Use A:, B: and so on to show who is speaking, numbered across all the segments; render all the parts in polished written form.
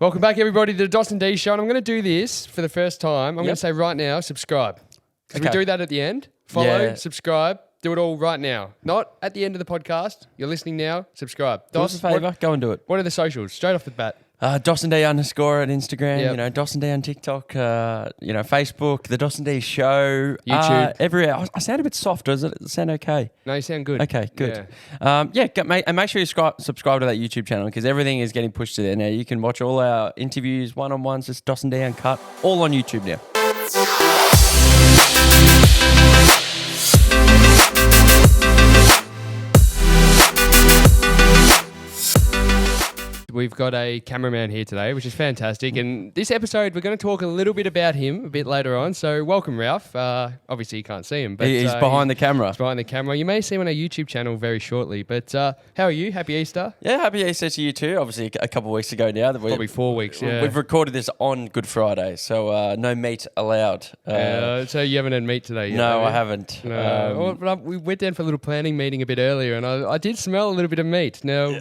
A: Welcome back, everybody, to the dos&d show. And I'm going to do this for the first time. I'm going to say right now, subscribe. Because we do that at the end. Follow, subscribe, do it all right now. Not at the end of the podcast. You're listening now, subscribe.
B: Do us a favour, go and do it.
A: What are the socials? Straight off the bat.
B: dos&d _ at Instagram, dos&d on TikTok, Facebook, the dos&d show.
A: YouTube.
B: Everywhere. I sound a bit soft, does it sound okay?
A: No, you sound good.
B: Okay, good. And make sure you subscribe to that YouTube channel because everything is getting pushed to there now. You can watch all our interviews, one-on-ones, just dos&d Uncut, all on YouTube now.
A: We've got a cameraman here today, which is fantastic. And this episode, we're going to talk a little bit about him a bit later on. So welcome, Ralph. Obviously, you can't see him. But
B: he's behind the camera.
A: He's behind the camera. You may see him on our YouTube channel very shortly. But how are you? Happy Easter?
B: Yeah, happy Easter to you too. Obviously, a couple of weeks ago now.
A: Probably 4 weeks, yeah.
B: We've recorded this on Good Friday, so no meat allowed.
A: So you haven't had meat today yet?
B: No, I haven't.
A: We went down for a little planning meeting a bit earlier, and I did smell a little bit of meat. Now...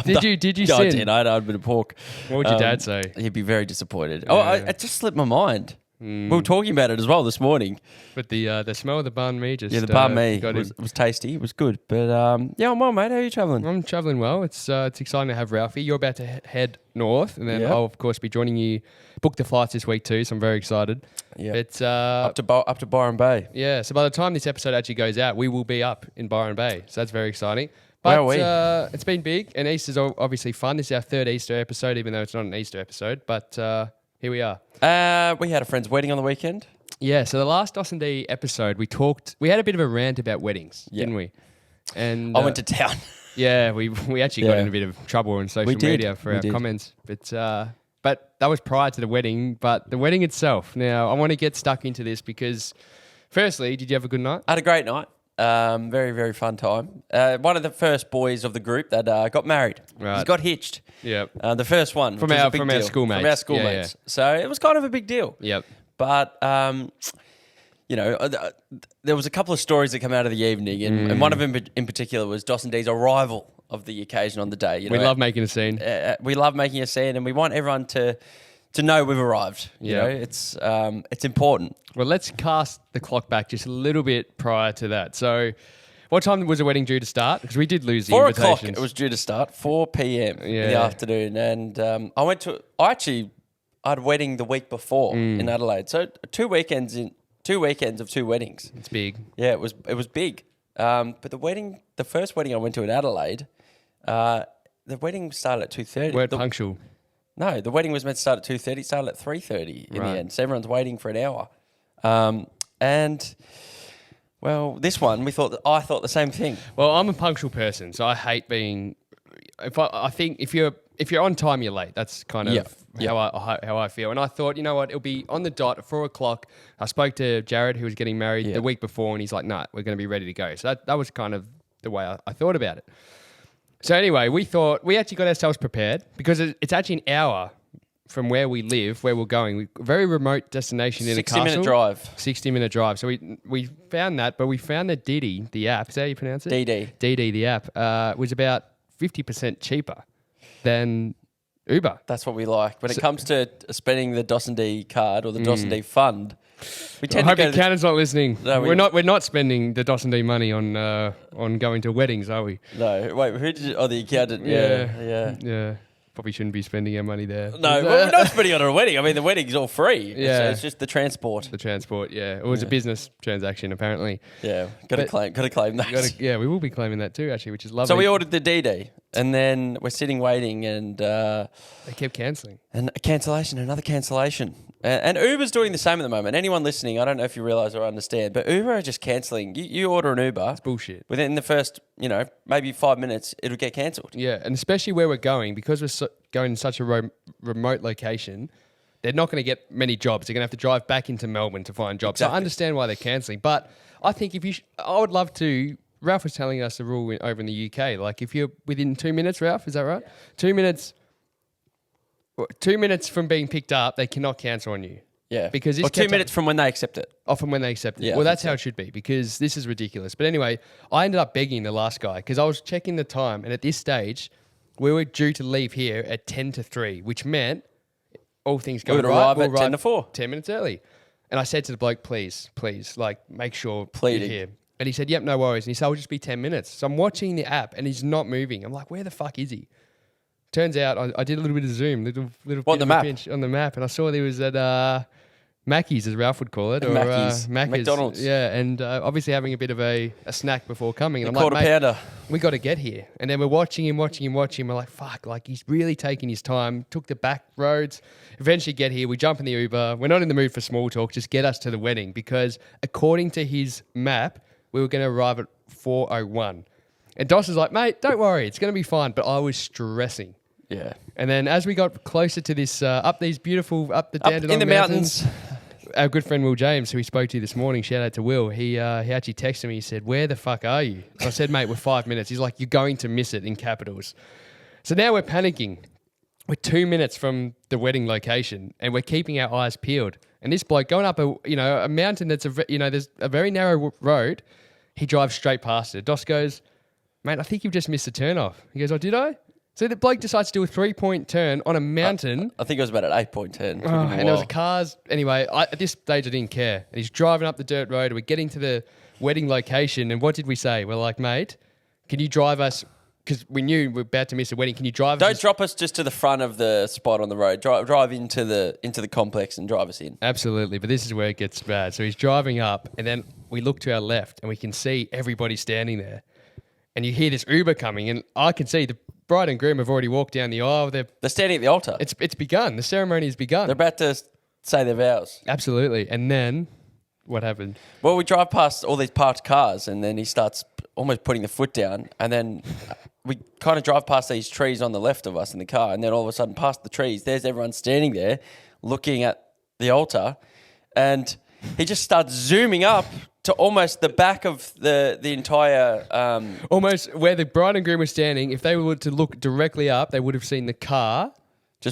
A: Did you sin?
B: I did. I had a bit of pork.
A: What would your dad say?
B: He'd be very disappointed. Yeah. It just slipped my mind. We were talking about it as well this morning.
A: But the smell of the banh mi just...
B: Yeah, the banh mi was tasty. It was good. But I'm well, mate. How are you travelling?
A: I'm travelling well. It's exciting to have Ralphie. You're about to head north, and then I'll, of course, be joining you. Booked the flights this week too, so I'm very excited.
B: Yeah.
A: It's
B: up to Byron Bay.
A: Yeah, so by the time this episode actually goes out, we will be up in Byron Bay. So that's very exciting. But it's been big, and Easter's obviously fun. This is our third Easter episode, even though it's not an Easter episode. But here we are.
B: We had a friend's wedding on the weekend.
A: Yeah, so the last dos&d episode, we had a bit of a rant about weddings, didn't we? And
B: I went to town.
A: Yeah, we actually got in a bit of trouble on social media for our comments. But that was prior to the wedding. But the wedding itself, now I want to get stuck into this because, firstly, did you have a good night?
B: I had a great night. Very, very fun time. One of the first boys of the group that got married. Right. He got hitched.
A: Yep.
B: The first one.
A: From our schoolmates.
B: From our schoolmates. Yeah. So it was kind of a big deal.
A: Yep.
B: But, there was a couple of stories that come out of the evening, and one of them in particular was dos&d's arrival of the occasion on the day.
A: We love making a scene.
B: We love making a scene, and we want everyone to know we've arrived. You know, it's important.
A: Well, let's cast the clock back just a little bit prior to that. So, what time was the wedding due to start? Because we did lose the invitations.
B: 4 o'clock it was due to start, 4 p.m. in the afternoon. And I had a wedding the week before in Adelaide. So 2 weekends of 2 weddings.
A: It's big.
B: Yeah, it was big. But the first wedding I went to in Adelaide, the wedding started at 2:30.
A: We're punctual.
B: No, the wedding was meant to start at 2:30. It started at 3:30 in the end. So everyone's waiting for an hour. This one I thought the same thing.
A: Well, I'm a punctual person, so I hate being. I think if you're on time, you're late. That's kind of how I feel. And I thought, you know what, it'll be on the dot at 4 o'clock. I spoke to Jared, who was getting married the week before, and he's like, "Nah, we're going to be ready to go." So that was kind of the way I thought about it. So anyway, we actually got ourselves prepared because it's actually an hour from where we live, where we're going. Very remote destination in a castle.
B: 60-minute drive.
A: 60-minute drive. So we found that, but we found that Didi, the app, is that how you pronounce it?
B: Didi,
A: the app, was about 50% cheaper than Uber.
B: That's what we like. When it comes to spending the dos&d card or the dos&d fund, we tend
A: I hope
B: to
A: the accountant's not listening. No, we're not spending the dos&d money on going to weddings, are we?
B: No. Wait, who did you... Oh, the accountant. Yeah.
A: Probably shouldn't be spending our money there.
B: No, we're not spending on a wedding. I mean, the wedding's all free.
A: Yeah.
B: It's just the transport.
A: It was a business transaction, apparently.
B: Yeah, got to claim that.
A: We will be claiming that too, actually, which is lovely.
B: So we ordered the DD, and then we're sitting waiting, and...
A: they kept cancelling.
B: And a cancellation, another cancellation. And Uber's doing the same at the moment. Anyone listening, I don't know if you realise or understand, but Uber are just cancelling. You order an Uber.
A: It's bullshit.
B: Within the first, maybe 5 minutes, it'll get cancelled.
A: Yeah, and especially where we're going, because we're going to such a remote location, they're not going to get many jobs. They're going to have to drive back into Melbourne to find jobs. Exactly. So I understand why they're cancelling. But I think I would love to... Ralph was telling us the rule over in the UK. Like if you're within 2 minutes, Ralph, is that right? 2 minutes... 2 minutes from being picked up, they cannot cancel on you.
B: Yeah.
A: Because
B: or 2 minutes from when they accept it.
A: Oh, from when they accept it.
B: Yeah,
A: well, that's how it should be because this is ridiculous. But anyway, I ended up begging the last guy because I was checking the time and at this stage, we were due to leave here at 10 to 3, which meant all things
B: We
A: going
B: would
A: right,
B: arrive at 10 to 4.
A: 10 minutes early. And I said to the bloke, please, like, make sure
B: Pleading.
A: you're here. And he said, yep, no worries. And he said, I'll just be 10 minutes. So I'm watching the app and he's not moving. I'm like, where the fuck is he? Turns out I did a little bit of zoom, little bit
B: the
A: of
B: map?
A: a pinch on the map. And I saw he was at Mackey's, as Ralph would call it. Or
B: Mackey's.
A: Macca's.
B: McDonald's.
A: Yeah, and obviously having a bit of a snack before coming. And I'm
B: Quarter
A: like, mate,
B: pounder.
A: we got to get here. And then we're watching him. We're like, fuck, like he's really taking his time, took the back roads. Eventually get here. We jump in the Uber. We're not in the mood for small talk. Just get us to the wedding because according to his map, we were going to arrive at 4:01. And Doss is like, mate, don't worry. It's going to be fine. But I was stressing.
B: Yeah.
A: And then as we got closer to this, up the Dandenong
B: in the mountains.
A: our good friend Will James, who we spoke to this morning, shout out to Will, he actually texted me, he said, where the fuck are you? I said, mate, we're 5 minutes. He's like, you're going to miss it in capitals. So now we're panicking. We're 2 minutes from the wedding location and we're keeping our eyes peeled. And this bloke going up a mountain that's there's a very narrow road. He drives straight past it. Dos goes, mate, I think you've just missed the turn off. He goes, oh, did I? So the bloke decides to do a 3-point turn on a mountain.
B: I think it was about an 8-point turn.
A: And there was cars. Anyway, at this stage, I didn't care. And he's driving up the dirt road. We're getting to the wedding location. And what did we say? We're like, mate, can you drive us? Because we knew we were about to miss a wedding. Can you drive us?
B: Don't drop us just to the front of the spot on the road. Drive into the complex and drive us in.
A: Absolutely. But this is where it gets bad. So he's driving up. And then we look to our left and we can see everybody standing there. And you hear this Uber coming. And I can see the bride and groom have already walked down the aisle. They're
B: standing at the altar.
A: It's begun. The ceremony has begun.
B: They're about to say their vows.
A: Absolutely. And then what happened?
B: Well, we drive past all these parked cars and then he starts almost putting the foot down. And then we kind of drive past these trees on the left of us in the car. And then all of a sudden past the trees, there's everyone standing there looking at the altar. And he just starts zooming up to almost the back of the entire...
A: almost where the bride and groom were standing. If they were to look directly up, they would have seen the car,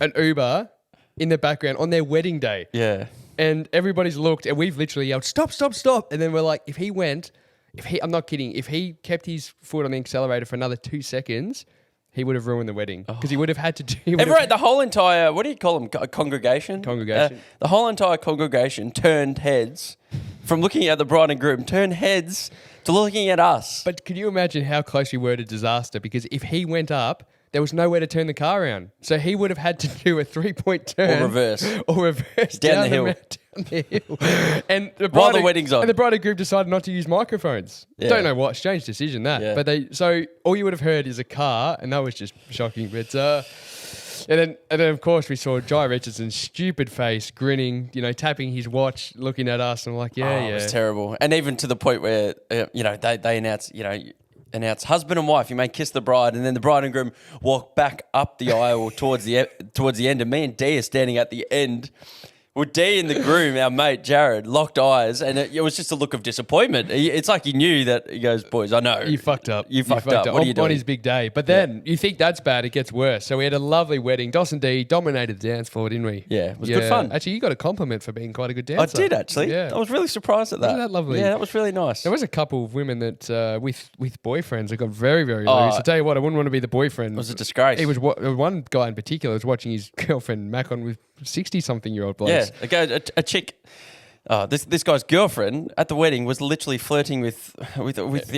A: an Uber, in the background on their wedding day.
B: Yeah.
A: And everybody's looked and we've literally yelled, stop, stop, stop. And then we're like, I'm not kidding, if he kept his foot on the accelerator for another 2 seconds, he would have ruined the wedding. Because he would have had to do...
B: the whole entire, what do you call them, congregation?
A: Congregation.
B: The whole entire congregation turned heads from looking at the bride and groom, turned heads to looking at us.
A: But could you imagine how close we were to disaster? Because if he went up, there was nowhere to turn the car around. So he would have had to do a 3-point turn.
B: Or reverse.
A: Down
B: the hill.
A: Down the hill. And
B: While the wedding's on.
A: And the bride and groom decided not to use microphones.
B: Yeah.
A: Don't know what. Strange decision, that.
B: Yeah.
A: But so all you would have heard is a car, and that was just shocking. But and then of course we saw Jai Richardson's stupid face, grinning, tapping his watch, looking at us, and I'm like, yeah.
B: It was terrible. And even to the point where, they announced husband and wife, you may kiss the bride, and then the bride and groom walk back up the aisle towards the end, and me and Dee are standing at the end. Well, Dee and the groom, our mate Jared, locked eyes, and it was just a look of disappointment. It's like he knew that. He goes, boys, I know.
A: You fucked up.
B: You fucked up. What are you doing?
A: On his big day. But then you think that's bad, it gets worse. So we had a lovely wedding. Dos&d dominated the dance floor, didn't we?
B: Yeah, it was good fun.
A: Actually, you got a compliment for being quite a good dancer.
B: I did, actually.
A: Yeah.
B: I was really surprised at that.
A: Wasn't that lovely?
B: Yeah, that was really nice.
A: There was a couple of women that, with boyfriends, that got very, very loose. I tell you what, I wouldn't want to be the boyfriend.
B: It was a disgrace.
A: It was one guy in particular was watching his girlfriend mac on with 60-something-year-old blokes.
B: Yeah, a chick. This guy's girlfriend at the wedding was literally flirting with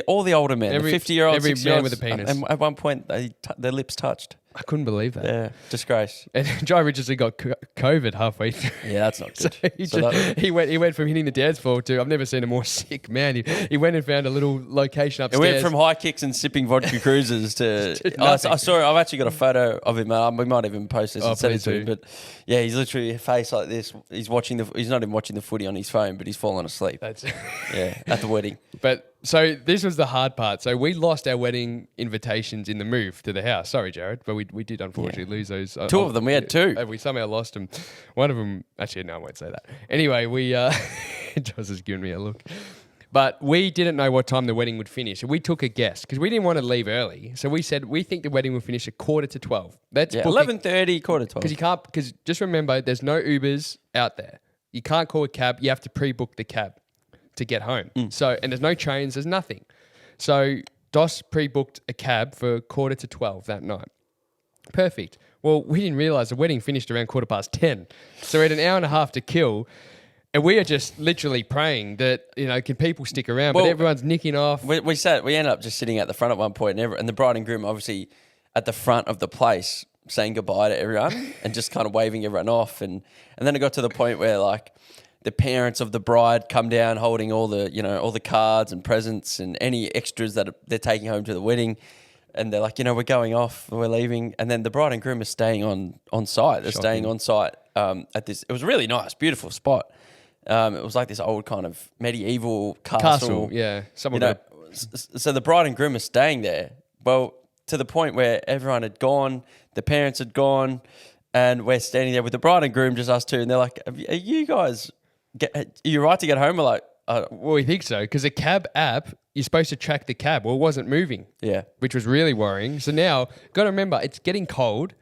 B: all the older men, the 50-year-olds,
A: every
B: 60-year-olds,
A: man with a penis.
B: And at one point, their lips touched.
A: I couldn't believe that.
B: Yeah, disgrace.
A: And Jai Richardson got COVID halfway through.
B: Yeah, that's not good.
A: So he went from hitting the dance floor to, I've never seen a more sick man. He went and found a little location upstairs.
B: It went from high kicks and sipping vodka cruises to... I saw it. I've actually got a photo of him. We might even post this and send it to him. But yeah, he's literally a face like this. He's not even watching the footy on his phone, but he's fallen asleep. At the wedding.
A: But so this was the hard part. So we lost our wedding invitations in the move to the house. Sorry, Jared, but we did unfortunately lose those.
B: Two of them. We had two.
A: We somehow lost them. One of them, actually, no, I won't say that. Anyway, Joss has given me a look. But we didn't know what time the wedding would finish. So we took a guess because we didn't want to leave early. So we said, we think the wedding will finish at 11:45. That's
B: 11:30, 11:45.
A: Because just remember, there's no Ubers out there. You can't call a cab. You have to pre-book the cab to get home. So, and there's no trains, there's nothing. So Dos pre-booked a cab for 11:45 that night. Perfect. Well, we didn't realise the wedding finished around 10:15. So we had an hour and a half to kill. And we are just literally praying that, can people stick around?
B: Well,
A: but everyone's nicking off.
B: We ended up just sitting at the front at one point, and the bride and groom obviously at the front of the place saying goodbye to everyone and just kind of waving everyone off. And then it got to the point where like the parents of the bride come down holding all the cards and presents and any extras that they're taking home to the wedding. And they're like, we're going off, we're leaving. And then the bride and groom are staying on site. They're staying on site at this. It was a really nice, beautiful spot. It was like this old kind of medieval castle.
A: Yeah.
B: So the bride and groom are staying there. Well, to the point where everyone had gone, the parents had gone, and we're standing there with the bride and groom, just us two. And they're like, are you guys, are you right to get home? We're like,
A: well, we think so, because the cab app, you're supposed to track the cab. Well, it wasn't moving.
B: Yeah.
A: Which was really worrying. So now, got to remember, it's getting cold.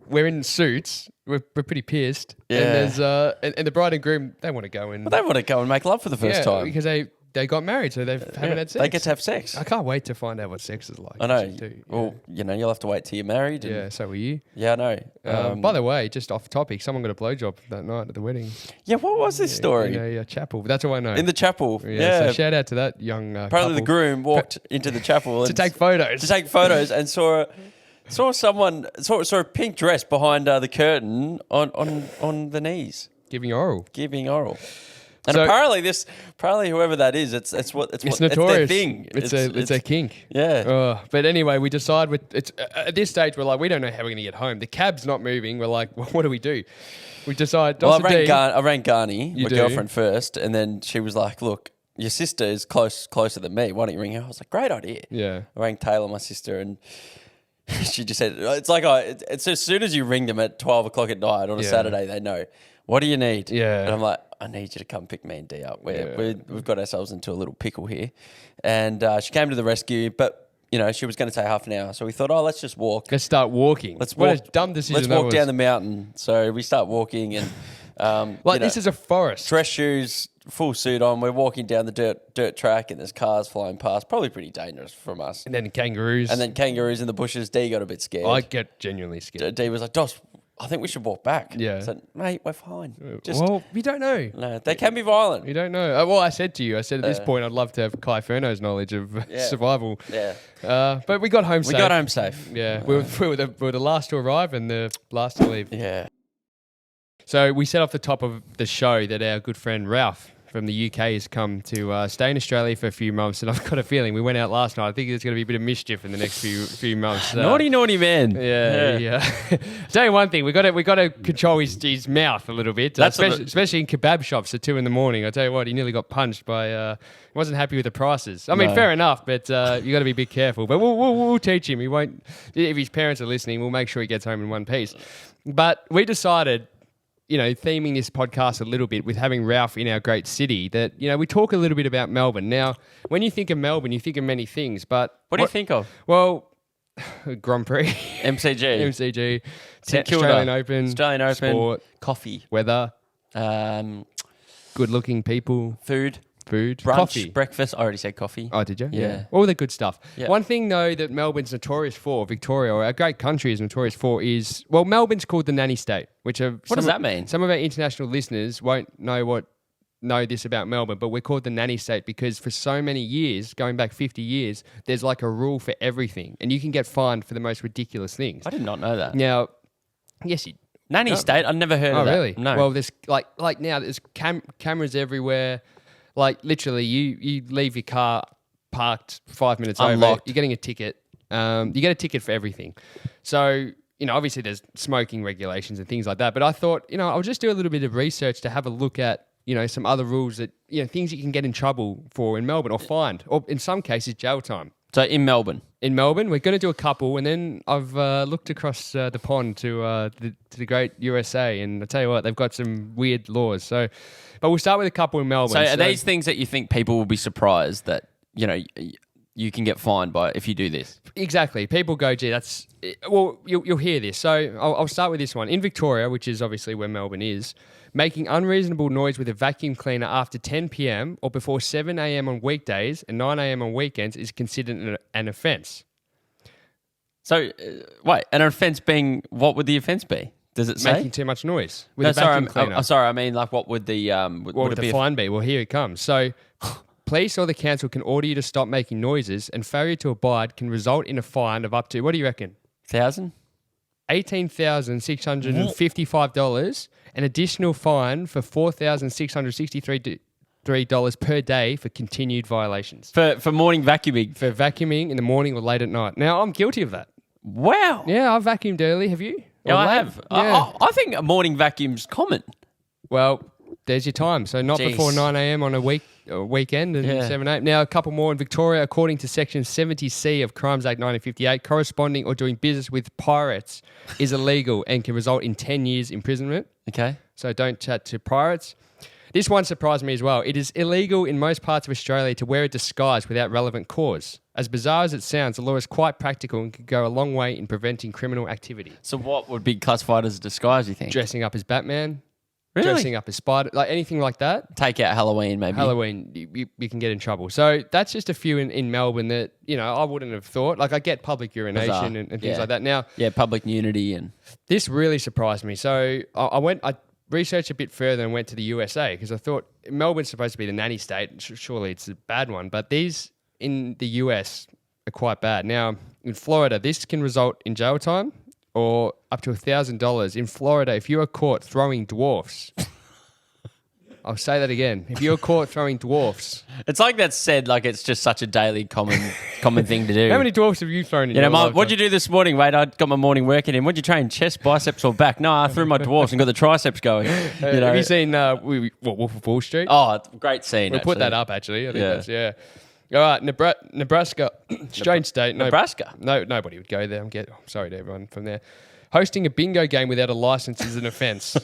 A: We're in suits. We're pretty pissed.
B: Yeah.
A: And there's and the bride and groom, they want to go and...
B: Well, they want to go and make love for the first time.
A: Because they got married, so they haven't had sex.
B: They get to have sex.
A: I can't wait to find out what sex is like.
B: I know. Well, you'll have to wait till you're married.
A: Yeah, so will you.
B: Yeah, I know.
A: By the way, just off topic, someone got a blowjob that night at the wedding.
B: Yeah, what was this story?
A: In a chapel. That's all I know.
B: In the chapel.
A: Yeah. So shout out to that young
B: Apparently
A: couple.
B: the groom walked into the chapel
A: to take photos.
B: And saw a pink dress behind the curtain on the knees.
A: Giving oral.
B: And
A: so,
B: apparently whoever that is, it's
A: notorious.
B: It's their thing.
A: It's a kink.
B: Yeah.
A: But anyway, we decide at this stage we're like, we don't know how we're gonna get home. The cab's not moving. We're like, well, what do we do? We decide.
B: Well, I rang Garni, my girlfriend, first, and then she was like, look, your sister is closer than me. Why don't you ring her? I was like, great idea.
A: Yeah.
B: I rang Taylor, my sister, and she just said, it's like it's as soon as you ring them at 12 o'clock at night on a Saturday, they know. What do you need?
A: Yeah.
B: And I'm like, I need you to come pick me and D up. We've got ourselves into a little pickle here. And she came to the rescue, but, she was going to take half an hour. So we thought, let's just walk.
A: Let's start walking. What a dumb decision.
B: Let's walk down the mountain. So we start walking and...
A: this is a forest.
B: Dress shoes, full suit on. We're walking down the dirt track and there's cars flying past. Probably pretty dangerous from us.
A: And then kangaroos.
B: In the bushes. D got a bit scared.
A: I get genuinely scared.
B: D was like, Dos, I think we should walk back.
A: Yeah.
B: I said, mate, we're fine.
A: Well, you don't know.
B: No, they can be violent.
A: You don't know. Well, I said to you, at this point, I'd love to have Kai Furno's knowledge of survival.
B: Yeah.
A: But we got home safe. Yeah. We were the last to arrive and the last to leave.
B: Yeah.
A: So we set off the top of the show that our good friend Ralph from the UK has come to stay in Australia for a few months, and I've got a feeling we went out last night. I think there's going to be a bit of mischief in the next few months.
B: Naughty man.
A: Yeah. Tell you one thing, we got to control his mouth a little bit, especially in kebab shops at 2 a.m. I tell you what, he nearly got punched by. Wasn't happy with the prices. I mean, fair enough, but you got to be a bit careful. But we'll teach him. He won't. If his parents are listening, we'll make sure he gets home in one piece. But we decided, theming this podcast a little bit with having Ralph in our great city, that, we talk a little bit about Melbourne. Now, when you think of Melbourne, you think of many things, but...
B: What do you think of?
A: Well, Grand Prix.
B: MCG.
A: Australian Open.
B: Sport. Coffee.
A: Weather. Good-looking people.
B: Food.
A: Brunch,
B: coffee. Breakfast. I already said coffee.
A: Oh, did you?
B: Yeah.
A: All the good stuff.
B: Yeah.
A: One thing, though, that Melbourne's notorious for, Victoria, or our great country is notorious for, is, Melbourne's called the nanny state, which are...
B: What does that mean?
A: Some of our international listeners won't know this about Melbourne, but we're called the nanny state because for so many years, going back 50 years, there's like a rule for everything, and you can get fined for the most ridiculous things.
B: I did not know that.
A: Now, yes, you...
B: Nanny state? I've never heard of that. Oh, really?
A: No. Well, there's like now there's cameras everywhere. Like literally, you leave your car parked 5 minutes
B: Unlocked.
A: over, you're getting a ticket. You get a ticket for everything. So, obviously there's smoking regulations and things like that. But I thought, I'll just do a little bit of research to have a look at, some other rules that, things you can get in trouble for in Melbourne or fined, or in some cases jail time.
B: So in Melbourne, we're going to do a couple, and then I've looked across the pond to the great USA, and I tell you what, they've got some weird laws. So, but we'll start with a couple in Melbourne. So are these things that you think people will be surprised that you can get fined by if you do this?
A: Exactly. People go, gee, that's... Well, you'll hear this. So I'll start with this one. In Victoria, which is obviously where Melbourne is, making unreasonable noise with a vacuum cleaner after 10 p.m. or before 7 a.m. on weekdays and 9 a.m. on weekends is considered an offence.
B: So, wait, an offence being, what would the offence be? Does it say?
A: Making too much noise with
B: No,
A: a vacuum cleaner.
B: sorry, I mean, like, what would the...
A: What would the fine be? Well, here it comes. So, police or the council can order you to stop making noises, and failure to abide can result in a fine of up to, what do you reckon?
B: 1,000?
A: $18,655, an additional fine for $4,663 per day for continued violations.
B: For morning vacuuming?
A: For vacuuming in the morning or late at night. Now, I'm guilty of that.
B: Wow.
A: Yeah, I vacuumed early. Have you?
B: Yeah, I have.
A: Yeah.
B: I think a morning vacuum's common.
A: Well, there's your time. So not before 9 a.m. on a weekend and 7 8. Now, a couple more in Victoria, according to Section 70C of Crimes Act 1958, corresponding or doing business with pirates is illegal and can result in 10 years imprisonment.
B: Okay.
A: So don't chat to pirates. This one surprised me as well. It is illegal in most parts of Australia to wear a disguise without relevant cause. As bizarre as it sounds, the law is quite practical and can go a long way in preventing criminal activity.
B: So what would be classified as a disguise, you think?
A: Dressing up as Batman.
B: Really?
A: Dressing up as Spider, like anything like that.
B: Take out Halloween, maybe.
A: Halloween, you can get in trouble. So that's just a few in Melbourne that, I wouldn't have thought. Like I get public urination and things like that. Now,
B: public nudity and...
A: This really surprised me. So I researched a bit further and went to the USA because I thought Melbourne's supposed to be the nanny state. Surely it's a bad one. But these in the US are quite bad. Now, in Florida, this can result in jail time or up to $1,000. In Florida, if you are caught throwing dwarfs... I'll say that again. If you're caught throwing dwarfs...
B: It's like that's said like it's just such a daily common thing to do.
A: How many dwarfs have you thrown in your lifetime?
B: What'd you do this morning, mate? I got my morning working in. What'd you train? Chest, biceps or back? No, I threw my dwarfs and got the triceps going.
A: Have you seen Wolf of Wall Street?
B: Oh, great scene.
A: We'll put that up, actually. I think that's. All right, Nebraska, strange state.
B: Nebraska?
A: No, nobody would go there. I'm sorry to everyone from there. Hosting a bingo game without a license is an offence.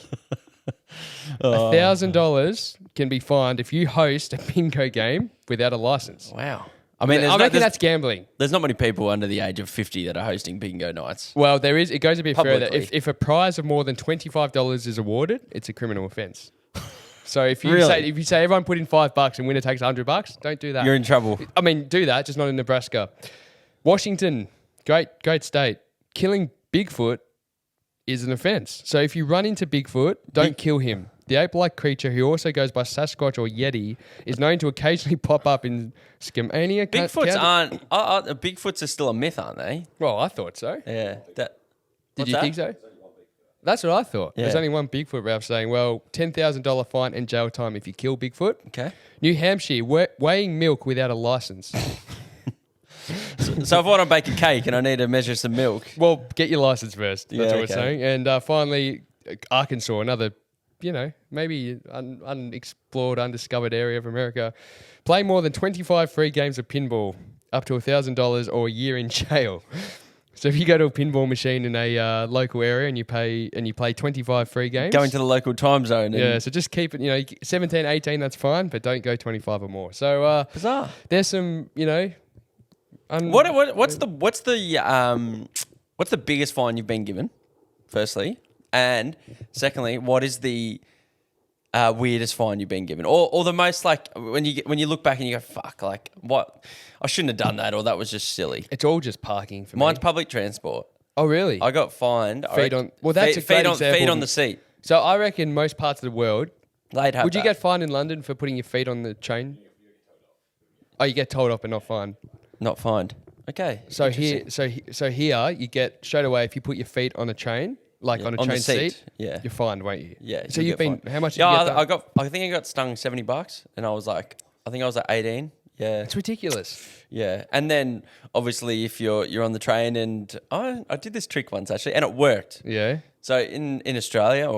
A: $1,000 can be fined if you host a bingo game without a license.
B: Wow.
A: I reckon that's gambling.
B: There's not many people under the age of 50 that are hosting bingo nights.
A: Well, there is. It goes a bit further.
B: Publicly.
A: If a prize of more than $25 is awarded, it's a criminal offence. So if you
B: Really?
A: say everyone put in $5 and winner takes $100, don't do that.
B: You're in trouble.
A: I mean, do that, just not in Nebraska. Washington, great state. Killing Bigfoot is an offence. So if you run into Bigfoot, don't kill him. The ape-like creature, who also goes by Sasquatch or Yeti, is known to occasionally pop up in Skamania.
B: Bigfoots are still a myth, aren't they?
A: Well, I thought so.
B: Yeah.
A: Did you think so? That's what I thought.
B: Yeah.
A: There's only one Bigfoot rap saying, well, $10,000 fine and jail time if you kill Bigfoot.
B: Okay.
A: New Hampshire, weighing milk without a license.
B: So if I want to bake a cake and I need to measure some milk.
A: Well, get your license first. That's what we're
B: okay.
A: saying. And finally, Arkansas, another, maybe unexplored, undiscovered area of America. Play more than 25 free games of pinball, up to $1,000 or a year in jail. So if you go to a pinball machine in a local area and you play 25 free games.
B: Going to the local time zone.
A: Yeah, so just keep it, 17, 18, that's fine, but don't go 25 or more. So
B: bizarre.
A: There's some,
B: What's the biggest fine you've been given? Firstly, and secondly, what is the weirdest fine you've been given, or the most like when you look back and you go, fuck, like what? I shouldn't have done that, or that was just silly.
A: It's all just parking for me.
B: Mine's public transport.
A: Oh really?
B: I got fined.
A: Feet on
B: the seat.
A: So I reckon most parts of the world.
B: Would
A: you get fined in London for putting your feet on the train? Oh, you get told off but not fined.
B: Not fined. Okay.
A: So here you get straight away if you put your feet on a train, on a train seat.
B: Yeah.
A: You're fined, won't you?
B: Yeah.
A: So you've been fined. How much?
B: Yeah, I think I got stung $70, and I was like 18. Yeah.
A: It's ridiculous.
B: Yeah. And then obviously if you're on the train, and I did this trick once actually, and it worked.
A: Yeah.
B: So in Australia,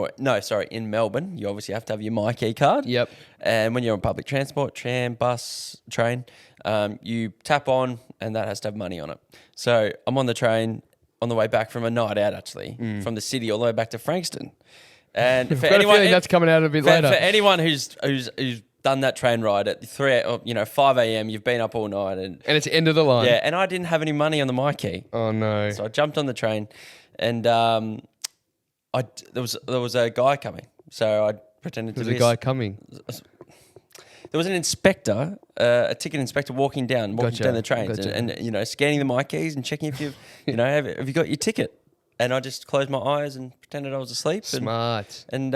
B: in Melbourne, you obviously have to have your MyKey card.
A: Yep.
B: And when you're on public transport, tram, bus, train, you tap on, and that has to have money on it. So I'm on the train on the way back from a night out, actually, from the city all the way back to Frankston. And for anyone,
A: that's coming out a bit later.
B: For anyone who's done that train ride at 5 a.m., you've been up all night, and
A: it's the end of the line.
B: Yeah, and I didn't have any money on the MyKey.
A: Oh no!
B: So I jumped on the train, and there was a guy coming, so I pretended to be
A: a guy coming.
B: there was an inspector, a ticket inspector walking down the trains and scanning the my keys and checking if you've, have you got your ticket? And I just closed my eyes and pretended I was asleep.
A: Smart.
B: And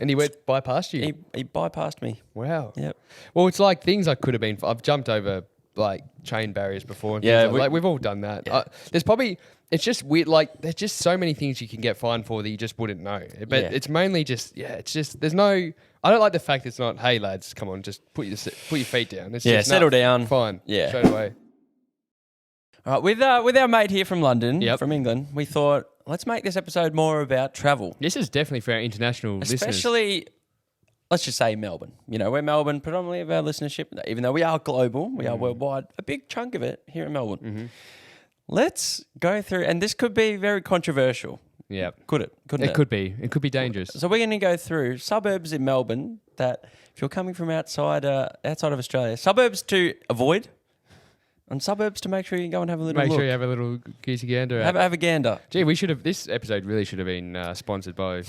A: he went bypassed you?
B: He bypassed me.
A: Wow.
B: Yep.
A: Well, it's like things I could have been... I've jumped over like chain barriers before. And we've all done that. Yeah. There's probably... It's just weird. Like, there's just so many things you can get fined for that you just wouldn't know. But it's mainly just... it's just... There's no... I don't like the fact it's not, hey, lads, come on, just put your feet down. It's just
B: settle down.
A: Fine.
B: Yeah.
A: Straight away.
B: All right, with our mate here from London, from England, we thought, let's make this episode more about travel.
A: This is definitely for our international listeners.
B: Especially, let's just say Melbourne. We're Melbourne predominantly of our listenership, even though we are global, we are worldwide, a big chunk of it here in Melbourne. Mm-hmm. Let's go through, and this could be very controversial.
A: Yeah.
B: Couldn't it?
A: It could be. It could be dangerous.
B: So we're going to go through suburbs in Melbourne that, if you're coming from outside of Australia, suburbs to avoid, and suburbs to make sure you go and have a little look.
A: Make sure you have a little geezy gander.
B: Have a gander.
A: Gee, this episode really should have been sponsored by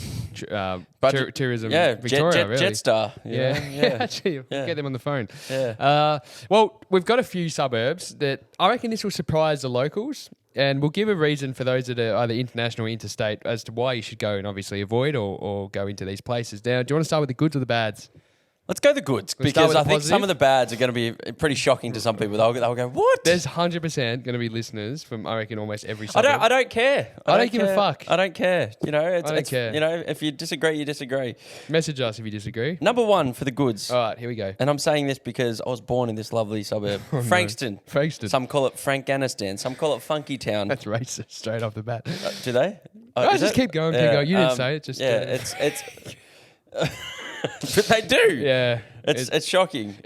A: Tourism
B: Jet,
A: Victoria, really.
B: Jetstar.
A: Yeah. Actually, get them on the phone.
B: Yeah.
A: Well, we've got a few suburbs that I reckon this will surprise the locals. And we'll give a reason for those that are either international or interstate as to why you should go and obviously avoid or go into these places. Now, do you want to start with the goods or the bads?
B: Let's go the goods, because I think some of the bads are going to be pretty shocking to some people. They'll go, what?
A: There's 100% going to be listeners from, I reckon, almost every suburb.
B: I don't care.
A: I don't give a fuck.
B: I don't care. I don't
A: care.
B: If you disagree, you disagree.
A: Message us if you disagree.
B: Number one for the goods.
A: All right, here we go.
B: And I'm saying this because I was born in this lovely suburb. Frankston.
A: No. Frankston.
B: Some call it Frankanistan. Some call it Funky Town.
A: That's racist straight off the bat.
B: Do they?
A: Just keep going, keep going. You didn't say it. Just
B: it's... But they do.
A: Yeah.
B: It's shocking.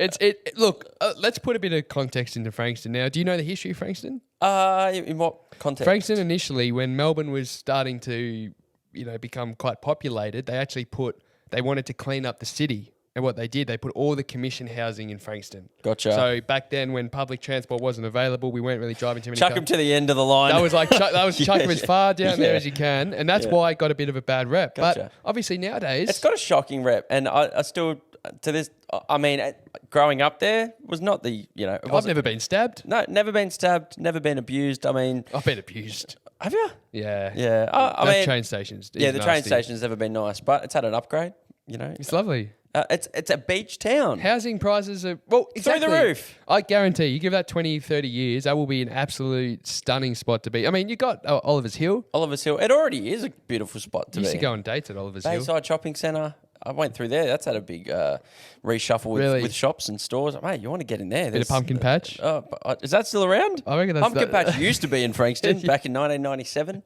A: Look, let's put a bit of context into Frankston now. Do you know the history of Frankston?
B: In what context?
A: Frankston initially, when Melbourne was starting to, become quite populated, they wanted to clean up the city. And what they did, they put all the commission housing in Frankston.
B: Gotcha.
A: So back then, when public transport wasn't available, we weren't really driving too many
B: cars.
A: Chuck
B: them to the end of the line.
A: That was chuck them as far down there as you can. And that's why it got a bit of a bad rep.
B: Gotcha.
A: But obviously nowadays...
B: It's got a shocking rep. And I still, to this, growing up there was not the,
A: I've never been stabbed.
B: No, never been stabbed, never been abused.
A: I've been abused.
B: Have you?
A: Yeah.
B: Yeah.
A: Train stations.
B: Yeah, the train station's never been nice, but it's had an upgrade,
A: It's lovely.
B: It's a beach town.
A: Housing prices are,
B: exactly. Through the roof.
A: I guarantee you give that 20, 30 years, that will be an absolute stunning spot to be. I mean, you got Oliver's Hill.
B: Oliver's Hill. It already is a beautiful spot to be.
A: You used to go on dates at Oliver's Hill.
B: Bayside Shopping Centre. I went through there. That's had a big reshuffle with shops and stores. Mate, you want to get in there.
A: Bit of Pumpkin Patch.
B: Is that still around?
A: I reckon that's
B: Pumpkin Patch used to be in Frankston back in 1997.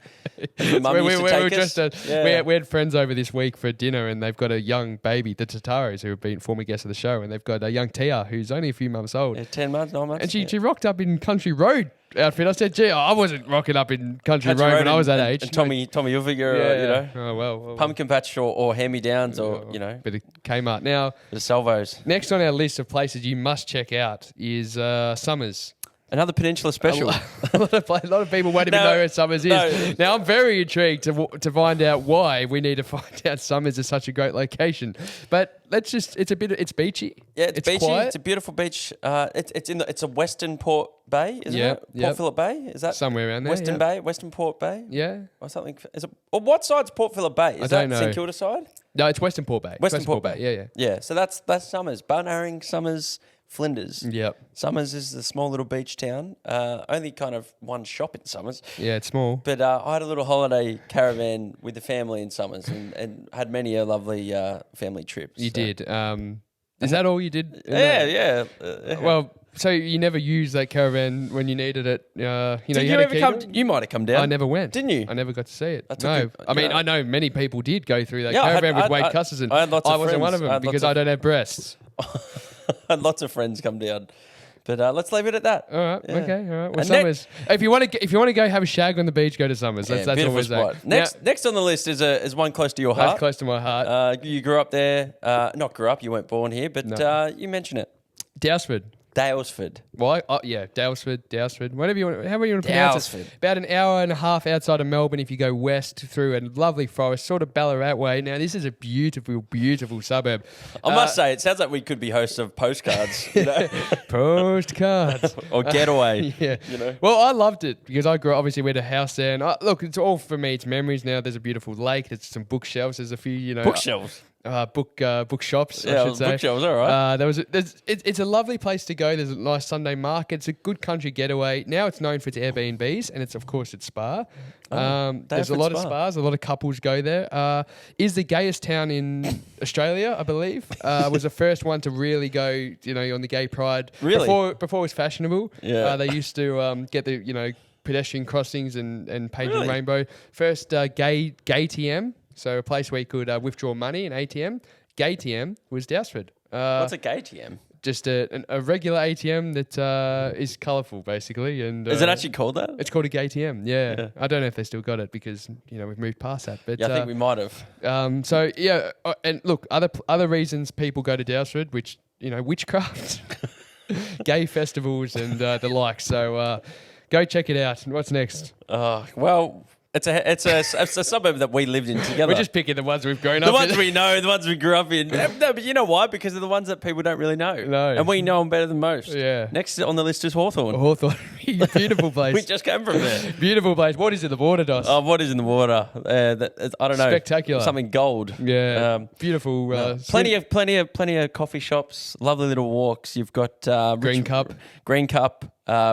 A: We had friends over this week for dinner, and they've got a young baby, the Tataros, who have been former guests of the show, and they've got a young Tia who's only a few months old.
B: Yeah, 10 months, 9 months.
A: And she rocked up in Country Road outfit. I said, gee, I wasn't rocking up in Country Road when I was that age.
B: And Tommy Hilfiger,
A: Oh, well.
B: Pumpkin Patch or hand-me-downs
A: Bit of Kmart. Now,
B: bit of Salvos.
A: Next on our list of places you must check out is Summers.
B: Another Peninsula special.
A: A lot of people won't even know where Summers is. Now, I'm very intrigued to find out why we need to find out Summers is such a great location. But it's beachy.
B: Yeah, it's beachy.
A: Quiet.
B: It's a beautiful beach. It's a Western Port Bay, isn't it? Port Phillip Bay? Is that
A: somewhere around there?
B: Western Bay, Western Port Bay?
A: Yeah.
B: Or something. What side's Port Phillip Bay? Is that St Kilda side?
A: No, it's Western Port Bay.
B: Western Port Bay.
A: Yeah.
B: Yeah, so that's Summers. Bunnaring, Summers, Flinders.
A: Yep.
B: Summers is the small little beach town. Only kind of one shop in Summers.
A: Yeah, it's small.
B: But I had a little holiday caravan with the family in Summers and had many a lovely family trip.
A: You did. Is that all you did?
B: Yeah.
A: Well, so you never used that caravan when you needed it?
B: You might have come down.
A: I never went.
B: Didn't you?
A: I never got to see it.
B: No.
A: I know many people did go through that caravan with Wade Cusserson.
B: I had lots of friends.
A: Wasn't one of them because I don't have breasts.
B: I had lots of friends come down. But let's leave it at that.
A: All right. Yeah. Okay. All right. Well, Summers. If you want to go have a shag on the beach, go to Summers. That's always
B: spot. Next on the list is one close to your heart.
A: That's close to my heart.
B: You grew up there. Not grew up. You weren't born here, but you mention it.
A: Dousford.
B: Dalesford.
A: Why? Oh, yeah, Dalesford, whatever you want, however you want to pronounce it.
B: Dalesford.
A: About an hour and a half outside of Melbourne if you go west through a lovely forest, sort of Ballarat way. Now, this is a beautiful, beautiful suburb.
B: I must say, it sounds like we could be hosts of postcards,
A: Postcards.
B: or Getaway.
A: Yeah.
B: You know?
A: Well, I loved it because I grew up, obviously, we had a house there. And look, it's all for me. It's memories now. There's a beautiful lake. There's some bookshelves. There's a few,
B: Bookshelves.
A: Bookshops,
B: Yeah,
A: I should say.
B: bookshelves, all right.
A: It's a lovely place to go. There's a nice Sunday market. It's a good country getaway. Now it's known for its Airbnbs, and of course its spa. There's a lot of spas. A lot of couples go there. Is the gayest town in Australia, I believe. Was the first one to really go, on the gay pride.
B: Really?
A: Before it was fashionable.
B: Yeah.
A: They used to get the pedestrian crossings and painted
B: Really?
A: rainbow. First gay TM. So a place where you could withdraw money, an ATM. Gay TM was Dalesford.
B: What's a gay TM?
A: Just a regular ATM that is colourful, basically. And
B: Is it actually called that?
A: It's called a gay TM. Yeah. I don't know if they still got it because we've moved past that. But
B: Yeah, I think we might have.
A: And look, other reasons people go to Dalesford, which witchcraft, gay festivals, and the like. So go check it out. What's next?
B: Well. It's a suburb that we lived in together.
A: We're just picking the ones we've grown up in.
B: The ones we know, the ones we grew up in. No, but you know why? Because they're the ones that people don't really know.
A: No.
B: And we know them better than most.
A: Yeah.
B: Next on the list is Hawthorn.
A: Hawthorn. Beautiful place.
B: We just came from there.
A: Beautiful place. What is in the water, Dos?
B: What is in the water? I don't know.
A: Spectacular.
B: Something gold.
A: Yeah. Beautiful.
B: Plenty of coffee shops. Lovely little walks. You've got
A: Green Cup.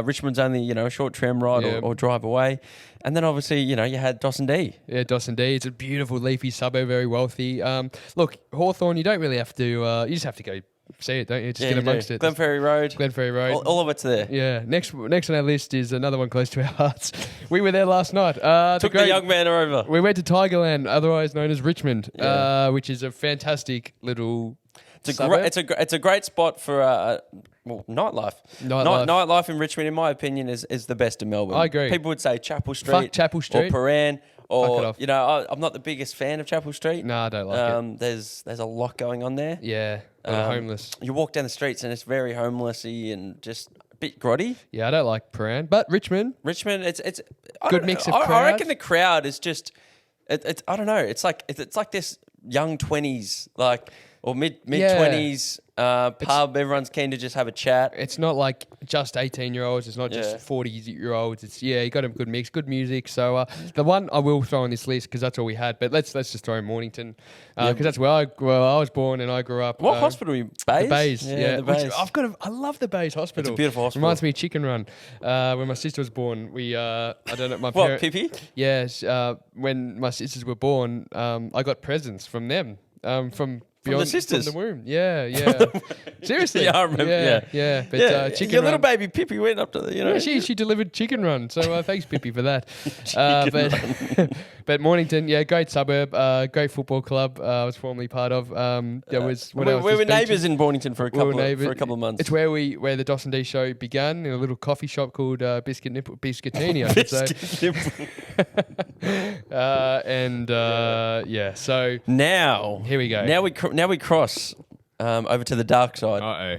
B: Richmond's only a short tram ride or drive away, and then obviously you had dos&d.
A: Yeah, dos&d. It's a beautiful leafy suburb, very wealthy. Look, Hawthorn, you don't really have to. You just have to go see it, don't you? Just get amongst it.
B: Glenferrie Road. All of it's there.
A: Yeah. Next on our list is another one close to our hearts. We were there last night.
B: Took the young man over.
A: We went to Tigerland, otherwise known as Richmond, which is a fantastic little.
B: It's a great spot for nightlife. Nightlife in Richmond, in my opinion, is the best in Melbourne.
A: I agree.
B: People would say Chapel Street.
A: Fuck Chapel Street.
B: Or Paran. Or, I'm not the biggest fan of Chapel Street.
A: No, I don't like it.
B: There's a lot going on there.
A: Yeah, homeless.
B: You walk down the streets and it's very homelessy and just a bit grotty.
A: Yeah, I don't like Paran. But Richmond,
B: it's
A: good mix of crowd.
B: I reckon the crowd is just, I don't know. It's like this young 20s, or mid 20s pub. Everyone's keen to just have a chat.
A: It's not like just 18-year-olds. It's not just 40-year-olds. It's you got a good mix, good music. So the one I will throw on this list because that's all we had. But let's just throw in Mornington because that's where I was born and I grew up.
B: What hospital? Bays?
A: The Bays.
B: Yeah, the Bays.
A: I love the Bays Hospital.
B: It's a beautiful hospital.
A: Reminds me of Chicken Run. When my sister was born, I don't know.
B: What, Pippi?
A: Yes. When my sisters were born, I got presents from them. From
B: the sisters?
A: From the womb. Yeah. Seriously.
B: Yeah, I remember.
A: Yeah. But Chicken
B: your
A: Run,
B: little baby Pippi went up to the,
A: She delivered Chicken Run. So thanks, Pippi, for that. But Mornington, great suburb, great football club. I was formerly part of. We
B: were neighbours in Mornington for a couple of months.
A: It's where the dos&d show began in a little coffee shop called Biscuitini, I should say. So
B: now
A: here we go.
B: Now we cross over to the dark side.
A: Uh-oh.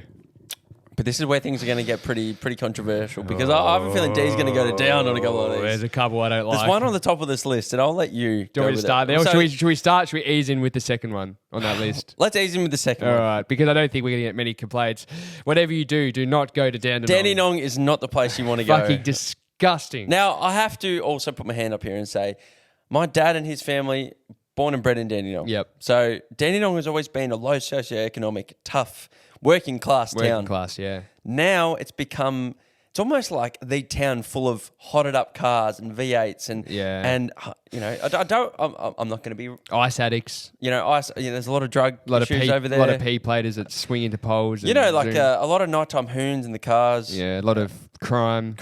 B: But this is where things are going to get pretty controversial because I have a feeling D's going to go to down on a couple of these.
A: There's a couple I don't like.
B: There's one on the top of this list, and I'll let you.
A: Do you want me to start there? Should we start? Should we ease in with the second one on that list?
B: Let's ease in with the second one.
A: All right, because I don't think we're going to get many complaints. Whatever you do not go to Dandenong.
B: Dandenong is not the place you want to go.
A: Fucking disgusting.
B: Now, I have to also put my hand up here and say, my dad and his family, born and bred in Dandenong.
A: Yep.
B: So Dandenong has always been a low socioeconomic, tough, working class town.
A: Working class, yeah.
B: Now it's almost like the town full of hotted up cars and V8s and I'm not going to be
A: ice addicts.
B: There's a lot of drug issues over there.
A: A lot of P-platers that swing into poles.
B: A lot of nighttime hoons in the cars.
A: Yeah, a lot of crime.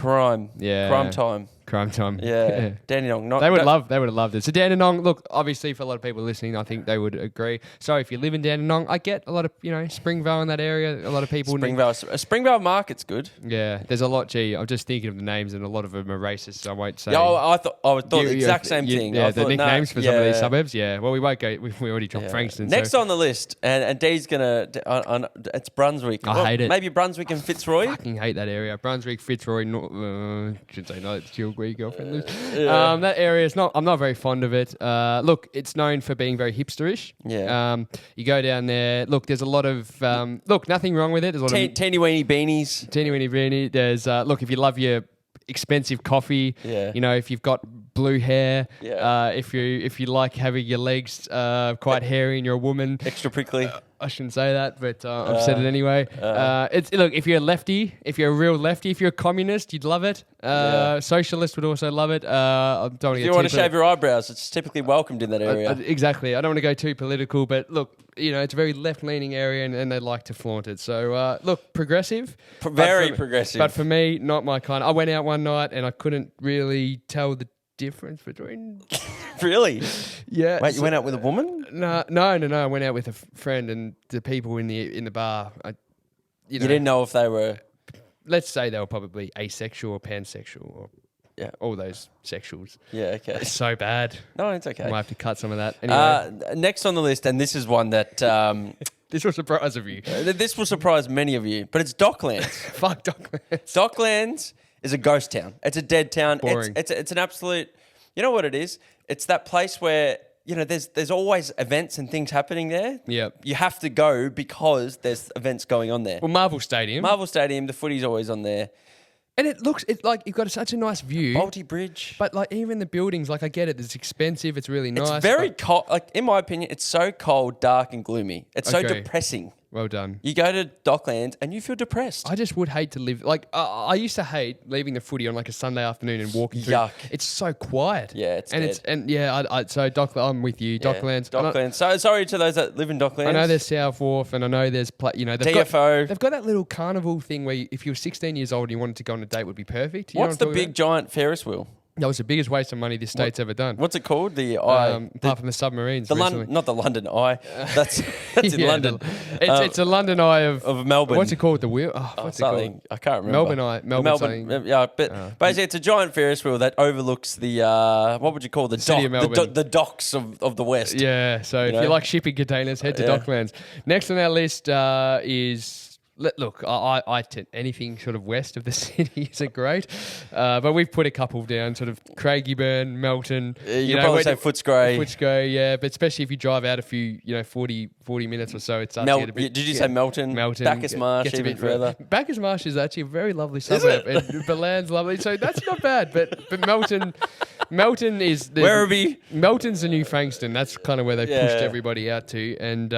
B: Yeah. Crime time.
A: Crime time.
B: Yeah. Dandenong.
A: They would have loved it. So Dandenong, look, obviously for a lot of people listening, I think they would agree. So if you live in Dandenong, I get a lot of, Springvale in that area. A lot of people.
B: Springvale Market's good.
A: Yeah, there's a lot. Gee, I'm just thinking of the names, and a lot of them are racist, so I won't say.
B: Yeah, I thought the exact same thing.
A: Yeah, the nicknames for some of these suburbs. Yeah, well, we won't go. We already dropped Frankston.
B: Next on the list, and Dee's gonna. It's Brunswick.
A: I hate it.
B: Maybe Brunswick and Fitzroy.
A: I fucking hate that area. Brunswick, Fitzroy. Should say no. It's your girlfriend lives. That area is not. I'm not very fond of it. Look, it's known for being very hipsterish.
B: Yeah.
A: You go down there. Look, there's a lot of. Look, nothing wrong with it. There's a lot of
B: teeny weeny beanies.
A: Teeny weeny beanie. There's look, if you love your expensive coffee, if you've got blue hair, if you like having your legs quite hairy and you're a woman,
B: extra prickly.
A: I shouldn't say that, but I've said it anyway. Look, if you're a lefty, if you're a real lefty, if you're a communist, you'd love it. Socialist would also love it.
B: If you want to shave your eyebrows, it's typically welcomed in that area.
A: Exactly. I don't want to go too political, but look, it's a very left-leaning area, and they like to flaunt it. So, look, progressive.
B: Very progressive.
A: But for me, not my kind. I went out one night, and I couldn't really tell the difference between.
B: Really?
A: Yeah.
B: Wait, you went out with a woman?
A: No. I went out with a friend, and the people in the bar. You
B: didn't know if they were.
A: Let's say they were probably asexual or pansexual, or all those sexuals.
B: Yeah, okay.
A: It's so bad.
B: No, it's okay.
A: I might have to cut some of that. Anyway.
B: Next on the list, and this is one that.
A: This will surprise you.
B: This will surprise many of you, but it's Docklands.
A: Fuck Docklands.
B: Docklands is a ghost town. It's a dead town.
A: Boring.
B: It's an absolute. You know what it is? It's that place where there's always events and things happening there.
A: Yeah.
B: You have to go because there's events going on there.
A: Well, Marvel Stadium,
B: the footy's always on there.
A: And it's like you've got such a nice view.
B: Balti Bridge.
A: But like even the buildings, like I get it, it's expensive, it's really nice.
B: It's very cold. Like in my opinion, it's so cold, dark and gloomy. It's so depressing.
A: Well done.
B: You go to Docklands and you feel depressed.
A: I just would hate to live like I used to hate leaving the footy on like a Sunday afternoon and walking through.
B: Yuck.
A: It's so quiet.
B: Yeah, it's dead.
A: So Docklands, I'm with you. Docklands.
B: Docklands. So sorry to those that live in Docklands.
A: I know there's South Wharf, and I know there's
B: DFO.
A: They've got that little carnival thing where if you were 16 years old and you wanted to go on a date, would be perfect.
B: What's the big giant Ferris wheel?
A: That was the biggest waste of money this state's ever done.
B: What's it called? The Eye.
A: Apart from the submarines.
B: Not the London Eye. That's in London.
A: It's a London Eye of
B: Melbourne.
A: What's it called? The wheel? What's it called?
B: I can't remember.
A: Melbourne Eye. Melbourne.
B: Yeah, but basically it's a giant Ferris wheel that overlooks the what would you call the
A: city of Melbourne.
B: The docks of the West.
A: Yeah. So if you like shipping containers, head to Docklands. Next on our list is. Look, I anything sort of west of the city isn't great, but we've put a couple down, sort of Craigieburn, Melton.
B: You probably say Footscray.
A: Footscray, yeah, but especially if you drive out a few, 40 minutes or so, it starts to get a bit.
B: Did you say Melton?
A: Melton.
B: Bacchus Marsh, even further.
A: Bacchus Marsh is actually a very lovely suburb, and Beland's lovely, so that's not bad. But Melton is
B: Werribee.
A: Melton's the new Frankston. That's kind of where they pushed everybody out to, and